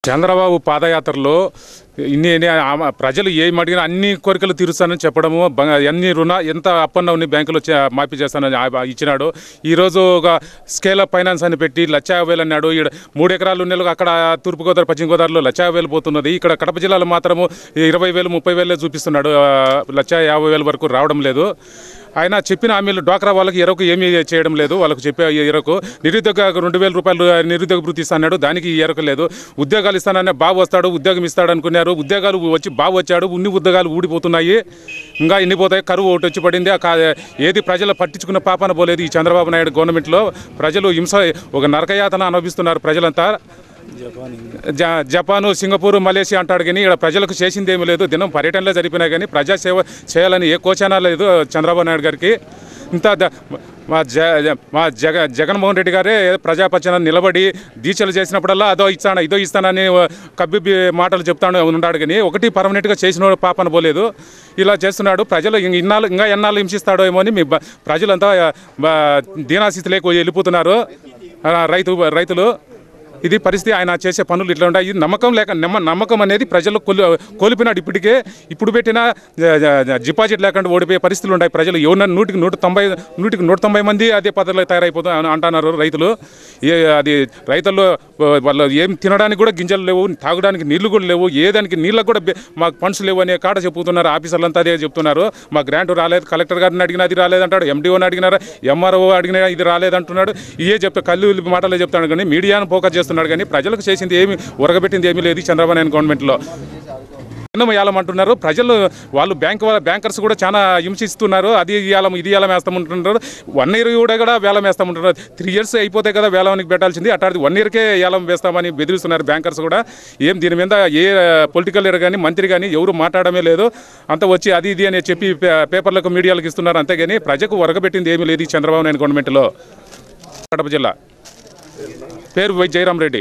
చంద్రబాబు పాదయాత్రలో ప్రజలు ఏం అడిగినా అన్ని కోరికలు తీరుస్తానని చెప్పడము, అన్ని ఎంత అప్పన్న ఉన్ని బ్యాంకులో మాఫీ చేస్తానని ఇచ్చినాడు. ఈరోజు ఒక స్కేల్ ఆఫ్ ఫైనాన్స్ అని పెట్టి 1,50,000 అన్నాడు. 3 ఎకరాలు నెలకు అక్కడ తూర్పుగోదావరి పశ్చిమ గోదావరిలో 1,50,000 పోతున్నది. ఇక్కడ కడప జిల్లాలో మాత్రము 20,000 30,000 చూపిస్తున్నాడు. 1,50,000 వరకు రావడం లేదు. ఆయన చెప్పిన హామీలు డ్వాక్రా వాళ్ళకి ఎరకు ఏమీ చేయడం లేదు. వాళ్ళకు చెప్పే ఎరకు నిరుద్యోగ 2,000 రూపాయలు నిరుద్యోగ వృత్తి ఇస్తాడు, దానికి ఎరకు లేదు. ఉద్యోగాలు ఇస్తానని బాబు వస్తాడు, ఉద్యోగం ఇస్తాడు అనుకున్నారు. ఉద్యోగాలు వచ్చి బాబు వచ్చాడు, ఉన్ని ఉద్యోగాలు ఊడిపోతున్నాయి. ఇంకా ఇన్ని పోతాయి. కరువు ఒకటి వచ్చి పడింది. ఏది ప్రజలు పట్టించుకున్న పాపన పోలేదు. ఈ చంద్రబాబు నాయుడు గవర్నమెంట్లో ప్రజలు హింస ఒక నరకయాతన అనుభవిస్తున్నారు ప్రజలంతా. జపాను, సింగపూర్, మలేషియా అంటాడు కానీ ఇక్కడ ప్రజలకు చేసింది ఏమీ లేదు. దినం పర్యటనలో జరిపినా కానీ ప్రజాసేవ చేయాలని ఏ కోచనా లేదు చంద్రబాబు నాయుడు గారికి. ఇంత మా జగన్మోహన్ రెడ్డి గారే ప్రజాపక్షాన నిలబడి దీక్షలు చేసినప్పుడల్లా ఇదో ఇస్తానని కబ్బి మాటలు చెప్తాను ఉన్నాడు కానీ ఒకటి పర్మనెంట్గా చేసిన పాపన పోలేదు. ఇలా చేస్తున్నాడు. ప్రజలు ఇంకా ఎన్నాళ్ళు హింసిస్తాడో ఏమో అని ప్రజలంతా దీనాస్థితిలోకి వెళ్ళిపోతున్నారు. రైతులు ఇది పరిస్థితి. ఆయన చేసే పనులు ఇట్లా ఉంటాయి. నమ్మకం అనేది ప్రజలు కోల్పోయినాడు. ఇప్పుడు పెట్టిన డిపాజిట్ లేకుండా ఓడిపోయే పరిస్థితులు ఉన్నాయి. ప్రజలు ఎవరన్నా 190 మంది అదే పద్ధతిలో తయారైపోతుంది అంటున్నారు రైతులు. అది రైతుల్లో వాళ్ళు ఏం తినడానికి కూడా గింజలు లేవు, తాగడానికి నీళ్లు కూడా లేవు, ఏదానికి నీళ్ళకు కూడా మాకు ఫండ్స్ లేవు అనే కాడ చెప్పుతున్నారు. ఆఫీసర్లంతా అదే చెప్తున్నారు. మా గ్రాంట్ రాలేదు, కలెక్టర్ గారిని అడిగినా అది రాలేదంటాడు, ఎండిఓని అడిగినారా, ఎంఆర్ఓ అడిగినా ఇది రాలేదంటున్నాడు. ఇవే కళ్ళు మాటలే చెప్తాడు కానీ మీడియాను ఫోకస్ చేస్తున్నాడు కానీ ప్రజలకు చేసింది ఏమి ఉరగబెట్టింది ఏమీ లేదు చంద్రబాబు నాయుడు గవర్నమెంట్లో. వేయాలమంటున్నారు ప్రజలు. వాళ్ళు బ్యాంకర్స్ కూడా చాలా హింసిస్తున్నారు. అది ఇది వేలం వేస్తామంటున్నారు. 1 year కూడా వేలం వేస్తామంటున్నారు. 3 years అయిపోతే కదా వేలానికి పెట్టాల్సింది. అట్లాంటి 1 year వేలం వేస్తామని బెదిరిస్తున్నారు బ్యాంకర్స్ కూడా. దీని మీద ఏ పొలిటికల్ లీడర్ కానీ మంత్రి కానీ ఎవరు మాట్లాడమే లేదు. అంతా వచ్చి అది ఇది అని చెప్పి పేపర్లకు మీడియాలకు ఇస్తున్నారు. అంతేగాని ప్రజకు ఒరగబెట్టింది ఏమీ లేదు ఈ చంద్రబాబు నాయుడు గవర్నమెంట్లో. కడప జిల్లా పేరు వై జయరామ్ రెడ్డి.